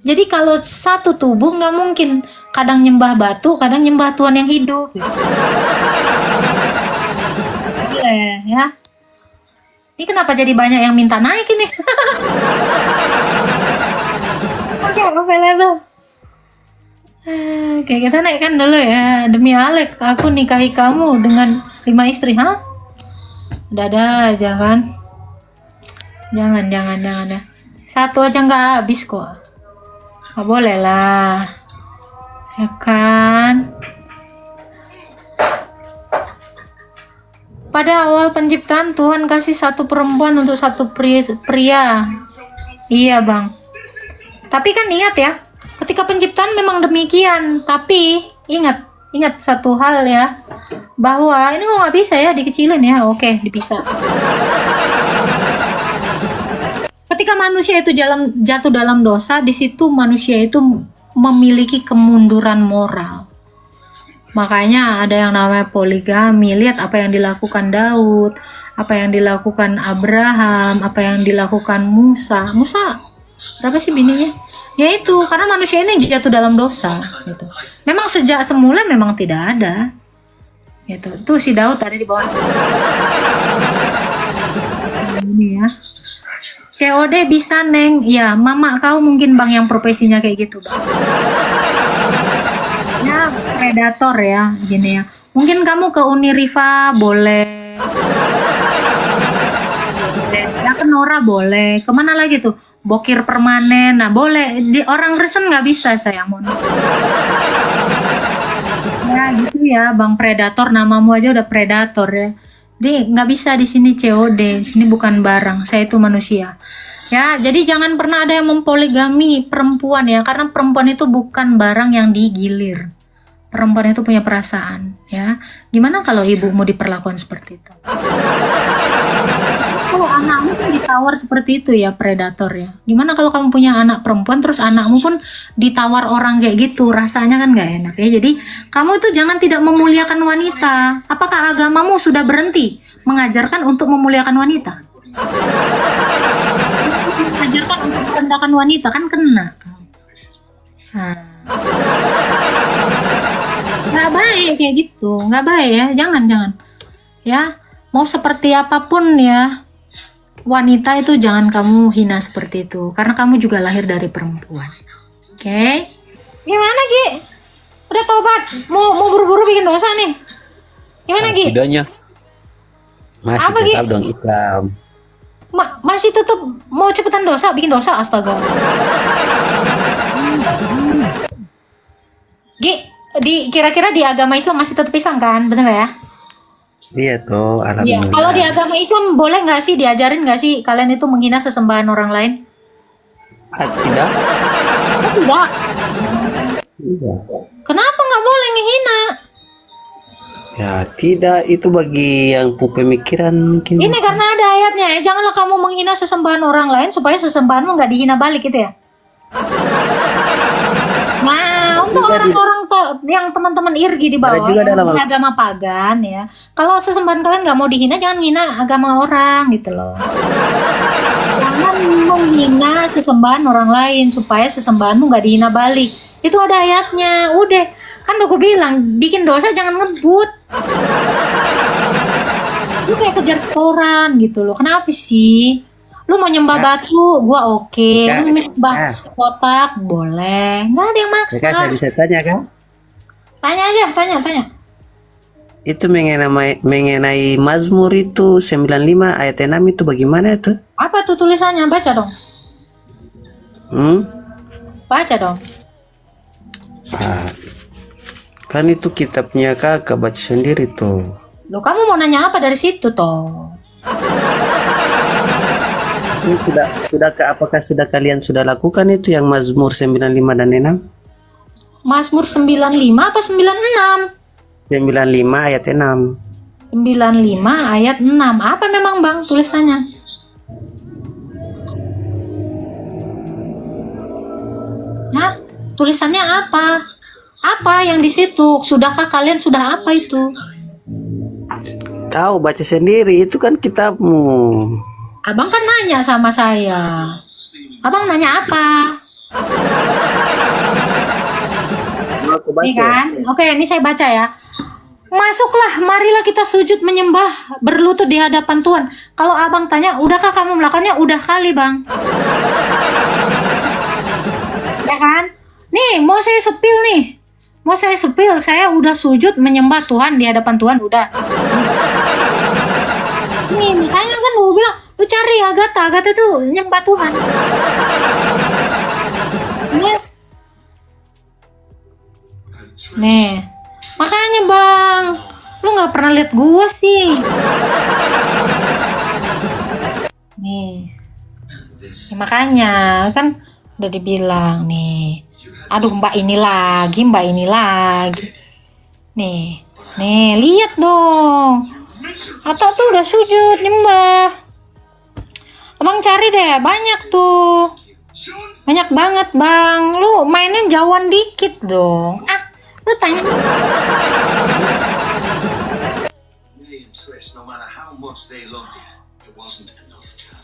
Speaker 1: Jadi kalau satu tubuh nggak mungkin kadang nyembah batu, kadang nyembah Tuhan yang hidup. Gitu. Ya. Ini kenapa jadi banyak yang minta naik ini? Oke, available. Oke, kita naikkan dulu ya. Demi Alek, aku nikahi kamu dengan 5 istri, ha? Ada aja kan? Jangan ya. Satu aja nggak habis kok. Nggak boleh lah. Ya kan? Pada awal penciptaan Tuhan kasih satu perempuan untuk satu pria. Iya bang. Tapi kan ingat ya, ketika penciptaan memang demikian. Tapi ingat satu hal ya, bahwa ini kok nggak bisa ya dikecilin ya. Oke, dipisah. Ketika manusia itu jatuh dalam dosa, di situ manusia itu memiliki kemunduran moral. Makanya ada yang namanya poligami. Lihat apa yang dilakukan Daud, apa yang dilakukan Abraham, apa yang dilakukan Musa. Musa berapa sih bininya? Ya itu, karena manusia ini jatuh dalam dosa gitu. Memang sejak semula memang tidak ada. Gitu. Tuh si Daud ada di bawah. Ini ya. COD bisa Neng. Ya, mama kau mungkin Bang yang profesinya kayak gitu, Bang. Ya predator ya gini ya, mungkin kamu ke Uniriva boleh, ya ke Nora boleh, kemana lagi tuh Bokir Permanen, nah boleh. Di orang Kristen nggak bisa saya mohon. Ya gitu ya, Bang Predator, namamu aja udah predator ya. Jadi nggak bisa di sini COD, di sini bukan barang, saya itu manusia. Ya, jadi jangan pernah ada yang mempoligami perempuan ya, karena perempuan itu bukan barang yang digilir. Perempuan itu punya perasaan, ya. Gimana kalau ibumu diperlakukan seperti itu? Kalau anakmu kan ditawar seperti itu ya, predator ya. Gimana kalau kamu punya anak perempuan terus anakmu pun ditawar orang kayak gitu, rasanya kan nggak enak ya. Jadi kamu itu jangan tidak memuliakan wanita. Apakah agamamu sudah berhenti mengajarkan untuk memuliakan wanita? Mengajarkan untuk merendahkan wanita kan kena. Nah, nggak baik kayak gitu, nggak baik ya. Jangan ya. Mau seperti apapun ya, wanita itu jangan kamu hina seperti itu, karena kamu juga lahir dari perempuan. Oke? Gimana Gi? Udah tobat? Mau buru-buru bikin dosa nih? Gimana Gi?
Speaker 3: Tidaknya masih
Speaker 1: Apa, Gi?
Speaker 3: tetap dong Islam.
Speaker 1: Masih tetap mau cepetan dosa, bikin dosa, astaga. Gi, kira-kira di agama Islam masih tetap Islam kan? Bener ya?
Speaker 3: Iya toh,
Speaker 1: Iya.
Speaker 3: alhamdulillah.
Speaker 1: Kalau di agama Islam boleh nggak sih diajarin nggak sih kalian itu menghina sesembahan orang lain?
Speaker 3: Tidak.
Speaker 1: Oh, tidak. Kenapa nggak boleh ngehina?
Speaker 3: Ya tidak, itu bagi yang pemikiran mungkin.
Speaker 1: Ini karena ada ayatnya ya, janganlah kamu menghina sesembahan orang lain supaya sesembahanmu nggak dihina balik gitu ya. Nah, untuk orang-orang yang teman-teman irgi di bawah
Speaker 3: Ada juga dalam
Speaker 1: agama pagan ya, kalau sesembahan kalian nggak mau dihina, jangan hina agama orang gitu loh. Jangan menghina sesembahan orang lain supaya sesembahanmu nggak dihina balik. Itu ada ayatnya. Udah, kan udah gue bilang bikin dosa jangan ngebut. Lu kayak kejar setoran gitu loh. Kenapa sih? Lu mau nyembah batu, gua oke. Lu nyembah kotak, boleh. Nggak ada yang maksa.
Speaker 3: Saya bisa tanya kan?
Speaker 1: Tanya aja, tanya.
Speaker 3: Itu mengenai Mazmur itu 95 ayat 6 itu bagaimana itu?
Speaker 1: Apa tuh tulisannya? Baca dong. Baca dong.
Speaker 3: Kan itu kitabnya kakak baca sendiri tuh.
Speaker 1: Loh, kamu mau nanya apa dari situ toh?
Speaker 3: Ini apakah sudah kalian sudah lakukan itu yang Mazmur 95 dan 6?
Speaker 1: Mazmur 95 apa 96?
Speaker 3: 95 ayat 6.
Speaker 1: 95 ayat 6. Apa memang Bang tulisannya? Hah? Tulisannya apa? Apa yang di situ? Sudahkah kalian sudah apa itu?
Speaker 3: Tahu baca sendiri, itu kan kitabmu.
Speaker 1: Abang kan nanya sama saya. Abang nanya apa?
Speaker 3: Aku baca.
Speaker 1: Ini kan? Oke, ini saya baca ya. Masuklah, marilah kita sujud menyembah, berlutut di hadapan Tuhan. Kalau abang tanya, udahkah kamu melakukannya? Udah kali bang. Ya kan? Nih, mau saya sepil nih. Mau saya sepil, saya udah sujud menyembah Tuhan di hadapan Tuhan, udah. Nih, makanya kan gue bilang, lu cari Agatha tuh nyembah Tuhan. Nih, makanya bang, lu nggak pernah lihat gua sih. Nih, ya, makanya kan udah dibilang nih. Aduh mbak ini lagi. Nih lihat dong. Atau tuh udah sujud nyembah. Abang cari deh, banyak tuh. Banyak banget bang. Lu mainnya jauhan dikit dong. Lu tanya.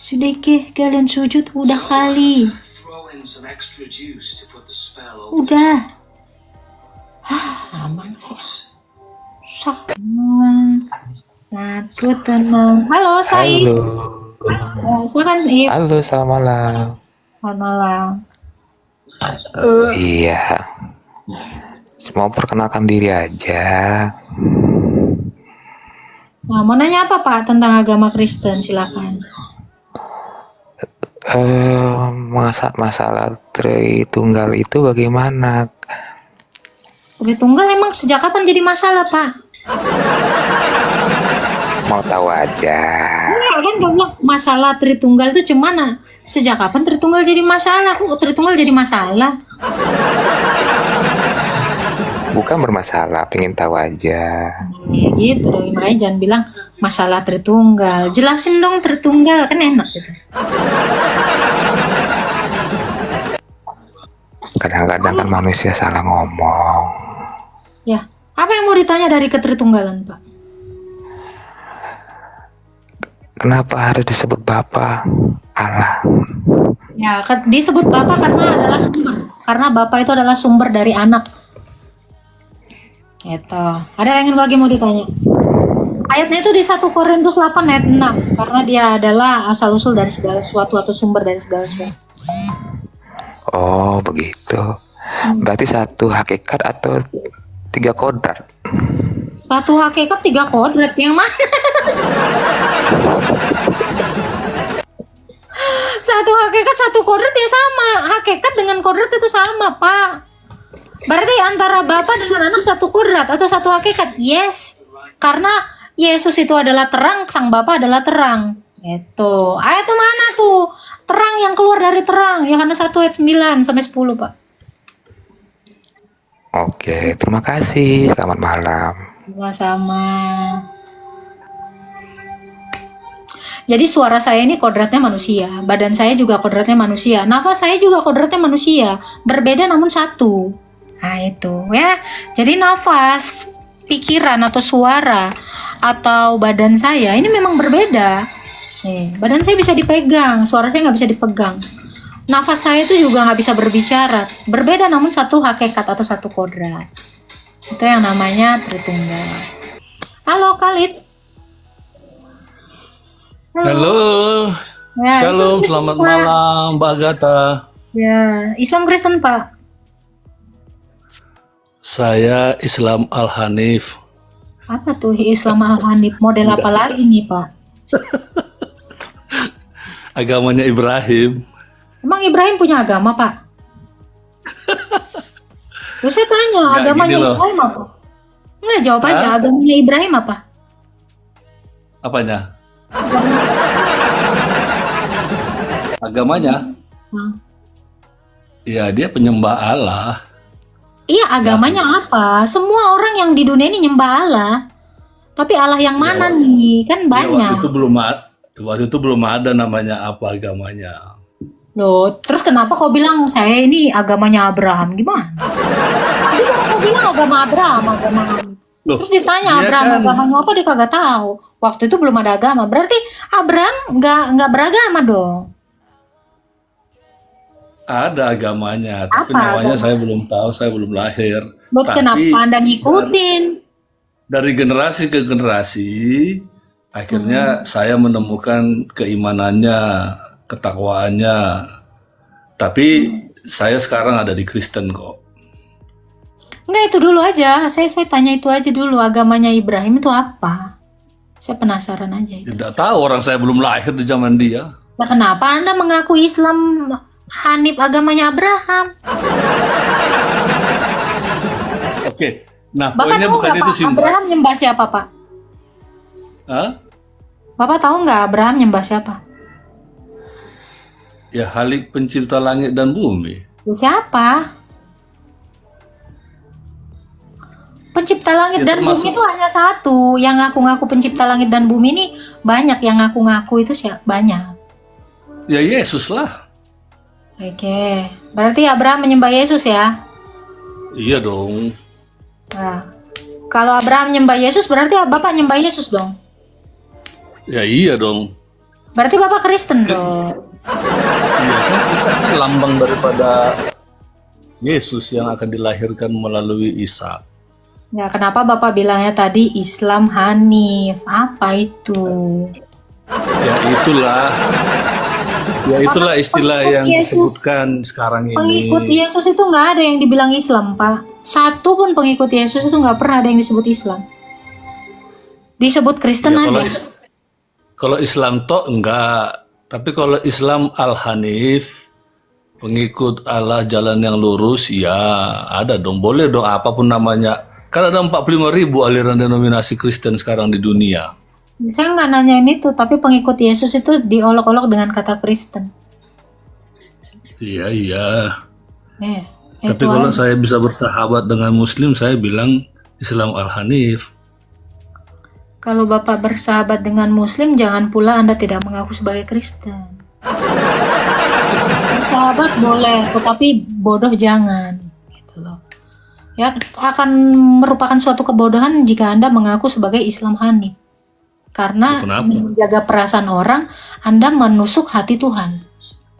Speaker 1: Sedikit kalian sujud udah kali. Udah. Aman sih. Aku tenang. Halo Sai. Silakan.
Speaker 7: Halo, selamat malam.
Speaker 1: Selamat malam.
Speaker 7: Iya. Mau perkenalkan diri aja.
Speaker 1: Nah, mau nanya apa Pak tentang agama Kristen? Silakan.
Speaker 7: Masalah Tritunggal itu bagaimana?
Speaker 1: Tritunggal emang sejak kapan jadi masalah, Pak?
Speaker 7: Mau tahu aja.
Speaker 1: Enggak kan gak bilang masalah Tritunggal itu cuman sejak kapan Tritunggal jadi masalah? Kok Tritunggal jadi masalah?
Speaker 7: Bukan bermasalah, pengen tahu aja.
Speaker 1: Ya gitu dong, makanya jangan bilang masalah Tritunggal. Jelasin dong Tritunggal, kan enak gitu.
Speaker 7: Kadang-kadang kan manusia salah ngomong.
Speaker 1: Ya, apa yang mau ditanya dari ketritunggalan, Pak?
Speaker 7: Kenapa harus disebut Bapak Allah?
Speaker 1: Ya, disebut Bapak karena adalah sumber. Karena Bapak itu adalah sumber dari anak. Gitu. Ada yang lagi mau ditanya? Ayatnya itu di 1 Korintus 8 ayat 6. Karena dia adalah asal-usul dari segala sesuatu atau sumber dari segala sesuatu.
Speaker 7: Oh, begitu. Berarti satu hakikat atau 3 kodrat?
Speaker 1: Satu hakikat 3 kodrat. Yang mana? Satu hakikat 1 kodrat ya sama. Hakikat dengan kodrat itu sama, Pak. Berarti antara Bapa dengan anak 1 kodrat atau 1 hakikat? Yes. Karena Yesus itu adalah terang, Sang Bapa adalah terang. Gitu. Ayat itu mana tuh? Terang yang keluar dari terang. Yohanes 1 ayat 9 sampai 10, Pak.
Speaker 7: Oke, terima kasih. Selamat malam.
Speaker 1: Sama-sama. Jadi suara saya ini kodratnya manusia, badan saya juga kodratnya manusia, nafas saya juga kodratnya manusia, berbeda namun satu. Nah itu ya, jadi nafas, pikiran atau suara atau badan saya ini memang berbeda. Nih, badan saya bisa dipegang, suara saya nggak bisa dipegang. Nafas saya itu juga nggak bisa berbicara, berbeda namun satu hakikat atau satu kodrat. Itu yang namanya Tritunggal. Halo Khalid.
Speaker 8: Halo,
Speaker 1: Ya,
Speaker 8: Shalom,
Speaker 1: Islam
Speaker 8: selamat
Speaker 1: Kristen, Pak.
Speaker 8: malam Mbak Agatha.
Speaker 1: Ya, Islam Kristen, Pak.
Speaker 8: Saya Islam Al-Hanif.
Speaker 1: Apa tuh Islam Al-Hanif? Model apa lagi nih, Pak?
Speaker 8: Agamanya Ibrahim.
Speaker 1: Emang Ibrahim punya agama, Pak? Terus saya tanya,
Speaker 8: Nggak,
Speaker 1: agamanya
Speaker 8: gini loh.
Speaker 1: Ibrahim apa? Nggak, jawab aja.
Speaker 8: Hah?
Speaker 1: Agamanya Ibrahim apa?
Speaker 8: Apanya? Agamanya?
Speaker 1: Hmm.
Speaker 8: Ya dia penyembah Allah.
Speaker 1: Iya, agamanya apa? Semua orang yang di dunia ini nyembah Allah. Tapi Allah yang mana nih? Kan
Speaker 8: Ya,
Speaker 1: banyak.
Speaker 8: waktu itu belum ada namanya apa agamanya.
Speaker 1: Loh, terus kenapa kau bilang saya ini agamanya Abraham? Gimana? Tadi kan kau bilang agama Abraham, agama Hanif.
Speaker 8: Loh,
Speaker 1: Terus ditanya
Speaker 8: dia
Speaker 1: Abraham
Speaker 8: kan-
Speaker 1: agamanya apa, dia kagak tahu. Waktu itu belum ada agama. Berarti Abraham nggak beragama dong.
Speaker 8: Ada agamanya, tapi
Speaker 1: Apa
Speaker 8: namanya
Speaker 1: agama?
Speaker 8: saya belum tahu, saya belum lahir.
Speaker 1: Loh,
Speaker 8: Tapi
Speaker 1: kenapa Anda ngikutin?
Speaker 8: dari generasi ke generasi, akhirnya saya menemukan keimanannya, ketakwaannya. Tapi saya sekarang ada di Kristen kok.
Speaker 1: Enggak, itu dulu aja. Saya tanya itu aja dulu. Agamanya Ibrahim itu apa? Saya penasaran aja itu.
Speaker 8: Tidak tahu, orang saya belum lahir di zaman dia.
Speaker 1: Nah, kenapa Anda mengaku Islam Hanif agamanya Abraham?
Speaker 8: Oke, nah
Speaker 1: Bapak
Speaker 8: poinnya
Speaker 1: tahu
Speaker 8: bukan
Speaker 1: nggak,
Speaker 8: itu
Speaker 1: Pak?
Speaker 8: sih, Mbak.
Speaker 1: Abraham nyembah siapa, Pak?
Speaker 8: Hah?
Speaker 1: Bapak tahu nggak Abraham nyembah siapa?
Speaker 8: Ya Halik pencipta langit dan bumi.
Speaker 1: Ya, siapa? Pencipta langit
Speaker 8: Ya,
Speaker 1: dan bumi
Speaker 8: termasuk-
Speaker 1: itu hanya satu. Yang ngaku-ngaku pencipta langit dan bumi ini banyak yang ngaku-ngaku itu siapa? Banyak.
Speaker 8: Ya Yesus lah.
Speaker 1: Oke, berarti Abraham menyembah Yesus ya?
Speaker 8: Iya dong.
Speaker 1: Nah, kalau Abraham nyembah Yesus berarti Bapak nyembah Yesus dong.
Speaker 8: Ya iya dong.
Speaker 1: Berarti Bapak Kristen dong.
Speaker 8: Iya kan, Isa kan lambang daripada Yesus yang akan dilahirkan melalui Isa.
Speaker 1: Ya, kenapa Bapak bilangnya tadi Islam Hanif? Apa itu?
Speaker 8: Ya itulah istilah
Speaker 1: Pengikut
Speaker 8: yang
Speaker 1: Yesus.
Speaker 8: disebutkan sekarang
Speaker 1: Pengikut
Speaker 8: ini.
Speaker 1: Yesus itu nggak ada yang dibilang Islam, Pak. Satu pun pengikut Yesus itu nggak pernah ada yang disebut Islam. Disebut Kristen
Speaker 8: Ya,
Speaker 1: ada.
Speaker 8: kalau Islam toh enggak, tapi kalau Islam Al-Hanif pengikut Allah jalan yang lurus, ya ada dong, boleh dong apapun namanya. Kan ada 45.000 aliran denominasi Kristen sekarang di dunia.
Speaker 1: Saya nggak nanyain itu, tapi pengikut Yesus itu diolok-olok dengan kata Kristen.
Speaker 8: Iya, iya. Tapi
Speaker 1: Itu
Speaker 8: kalau
Speaker 1: aja.
Speaker 8: saya bisa bersahabat dengan Muslim, saya bilang Islam Al-Hanif.
Speaker 1: Kalau Bapak bersahabat dengan Muslim, jangan pula Anda tidak mengaku sebagai Kristen. Bersahabat boleh, tetapi bodoh jangan. Gitu loh. Ya, akan merupakan suatu kebodohan jika Anda mengaku sebagai Islam Hanif. Karena
Speaker 8: Kenapa?
Speaker 1: menjaga perasaan orang, Anda menusuk hati Tuhan.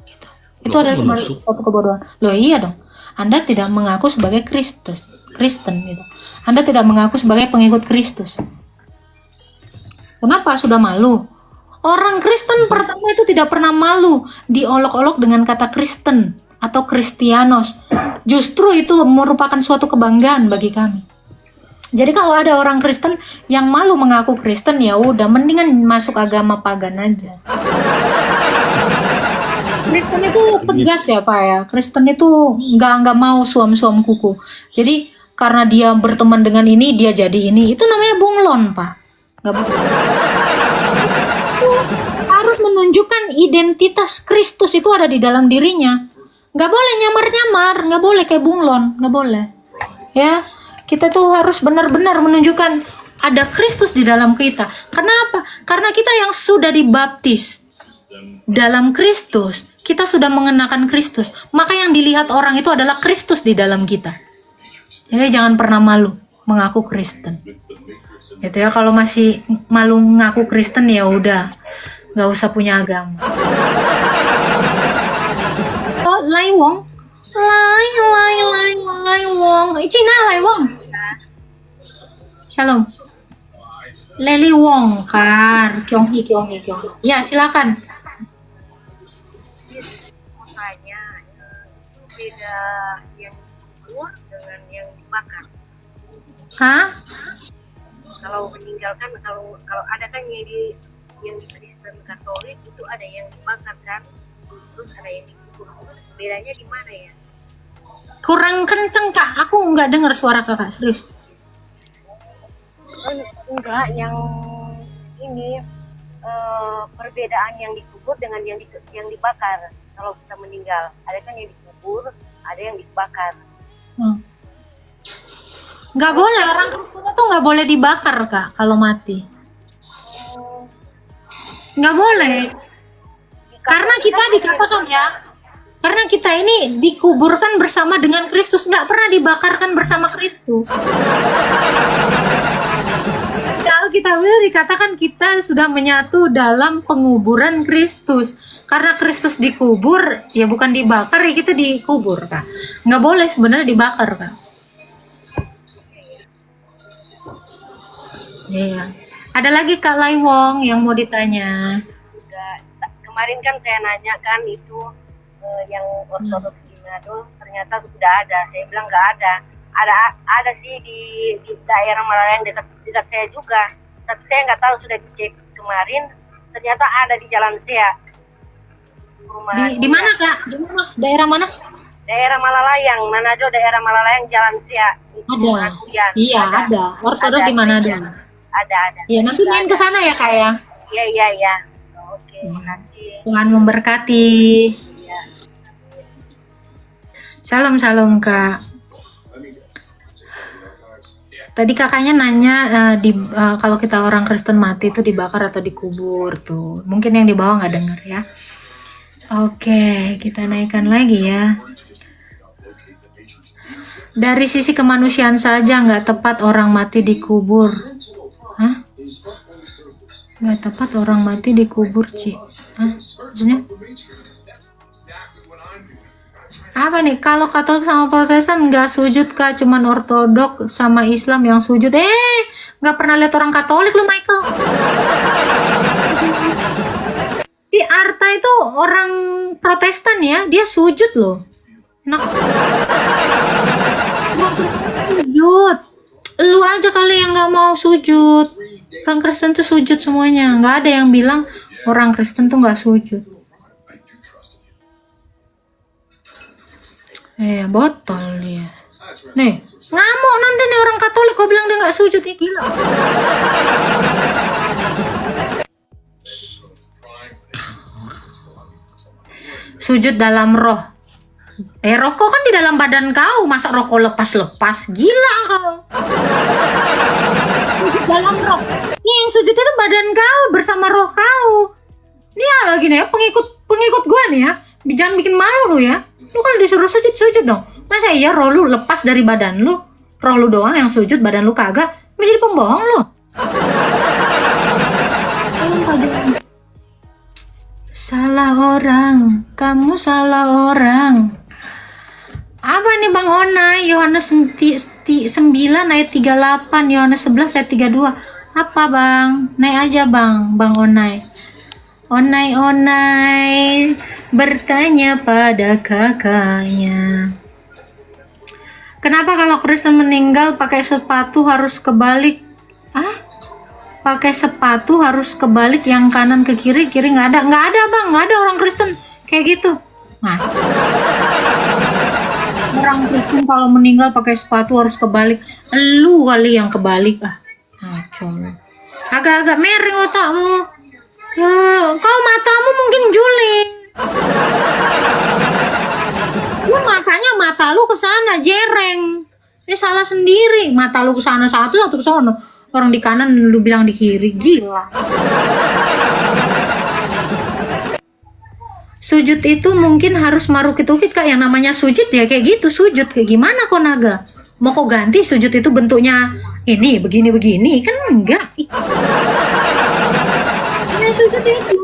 Speaker 1: Gitu. Itu
Speaker 8: Loh,
Speaker 1: adalah
Speaker 8: menusuk?
Speaker 1: suatu kebodohan. Loh iya dong. Anda tidak mengaku sebagai Kristen gitu. Anda tidak mengaku sebagai pengikut Kristus. Kenapa? Sudah malu. Orang Kristen pertama itu tidak pernah malu diolok-olok dengan kata Kristen atau Kristianos. Justru itu merupakan suatu kebanggaan bagi kami. Jadi kalau ada orang Kristen yang malu mengaku Kristen, ya udah mendingan masuk agama pagan aja. Kristen itu tegas ya Pak ya. Kristen itu nggak mau suam-suam kuku. Jadi karena dia berteman dengan ini dia jadi ini. Itu namanya bunglon Pak. Nggak boleh. Harus menunjukkan identitas Kristus itu ada di dalam dirinya. Nggak boleh nyamar-nyamar, nggak boleh kayak bunglon, nggak boleh. Ya, kita tuh harus benar-benar menunjukkan ada Kristus di dalam kita. Kenapa? Karena kita yang sudah dibaptis dalam Kristus, kita sudah mengenakan Kristus. Maka yang dilihat orang itu adalah Kristus di dalam kita. Jadi jangan pernah malu mengaku Kristen. Gitu ya, kalau masih malu ngaku Kristen ya udah, nggak usah punya agama. Oh, Lai Wong, Lai Wong, Cina Lai Wong. Shalom. Leli Wong kan, Kyonghi. Ya silakan.
Speaker 9: Makanya itu beda yang dikubur dengan yang dibakar.
Speaker 1: Hah?
Speaker 9: Kalau meninggalkan, kalau ada kan yang di Kristen Katolik itu ada yang dibakar kan, terus ada yang dikubur. Bedanya di mana ya?
Speaker 1: Kurang kenceng Kak, aku nggak dengar suara Kakak, serius.
Speaker 9: Enggak, yang ini perbedaan yang dikubur dengan yang dibakar. Kalau kita meninggal, ada kan yang dikubur, ada yang dibakar.
Speaker 1: Nggak boleh, orang Kristen itu nggak boleh dibakar Kak kalau mati. Nggak boleh. Karena kita dikatakan ya, karena kita ini dikuburkan bersama dengan Kristus, nggak pernah dibakarkan bersama Kristus. Kalau kita dikatakan kita sudah menyatu dalam penguburan Kristus. Karena Kristus dikubur, ya bukan dibakar, ya kita dikubur Kak. Nggak boleh sebenarnya dibakar Kak. Iya. Ada lagi Kak Lai Wong yang mau ditanya.
Speaker 9: Kemarin kan saya nanya kan itu yang ortodoks di Manado ternyata sudah ada. Saya bilang nggak ada. Ada sih di daerah Malayang dekat saya juga. Tapi saya nggak tahu, sudah dicek kemarin ternyata ada di Jalan Sea.
Speaker 1: Di mana Kak? Di mana? Daerah mana?
Speaker 9: Daerah Malalayang, Manado, daerah Malalayang Jalan Sea. Itu
Speaker 1: Ada.
Speaker 9: Aguyan.
Speaker 1: Iya, ada. Ortodok di Manado.
Speaker 9: Ada.
Speaker 1: Iya, nanti main ke sana ya Kak ya.
Speaker 9: Iya. Oke, makasih.
Speaker 1: Tuhan memberkati.
Speaker 9: Ya.
Speaker 1: Shalom Kak. Tadi kakaknya nanya kalau kita orang Kristen mati itu dibakar atau dikubur tuh. Mungkin yang di bawah nggak dengar ya. Oke, kita naikkan lagi ya. Dari sisi kemanusiaan saja nggak tepat orang mati dikubur. Hah? Nggak tepat orang mati dikubur, Ci. Hah? Maksudnya? Apa nih? Kalau Katolik sama Protestan nggak sujud Kak, cuman Ortodok sama Islam yang sujud. Nggak pernah lihat orang Katolik lu, Michael. Si Arta itu orang Protestan ya, dia sujud loh. Enak. Sujud. Lu aja kali yang nggak mau sujud. Orang Kristen tuh sujud semuanya. Nggak ada yang bilang orang Kristen tuh nggak sujud. Botol dia. Nih, ngamuk nanti nih orang Katolik kau bilang dia nggak sujud, ya gila. Sujud dalam roh. Roh kau kan di dalam badan kau, masa roh kau lepas-lepas? Gila kau. Sujud dalam roh. Nih yang sujud itu badan kau bersama roh kau. Dia lagi nih ya, pengikut gua nih ya. Jangan bikin malu lu ya. Lu kalau disuruh sujud, sujud dong. Masa iya roh lu lepas dari badan lu? Roh lu doang yang sujud, badan lu kagak? Menjadi pembohong lu. Salah orang, kamu salah orang. Apa nih Bang Onai? Yohanes 9 ayat 38, Yohanes 11 ayat 32. Apa Bang? Naik aja Bang Onai. Onai bertanya pada kakaknya. Kenapa kalau Kristen meninggal pakai sepatu harus kebalik? Pakai sepatu harus kebalik, yang kanan ke kiri nggak ada Bang, nggak ada orang Kristen kayak gitu. Nah, orang Kristen kalau meninggal pakai sepatu harus kebalik, lu kali yang kebalik. Agak-agak miring otakmu. Kau matamu mungkin juling. Lu makanya mata lu ke sana jereng. Ini salah sendiri. Mata lu ke sana satu ke sono. Orang di kanan lu bilang di kiri, gila. Sujud itu mungkin harus marukit-ukit Kak, yang namanya sujud ya kayak gitu, sujud kayak gimana kok Naga? Mau kok ganti sujud itu bentuknya ini begini kan enggak. Sujud itu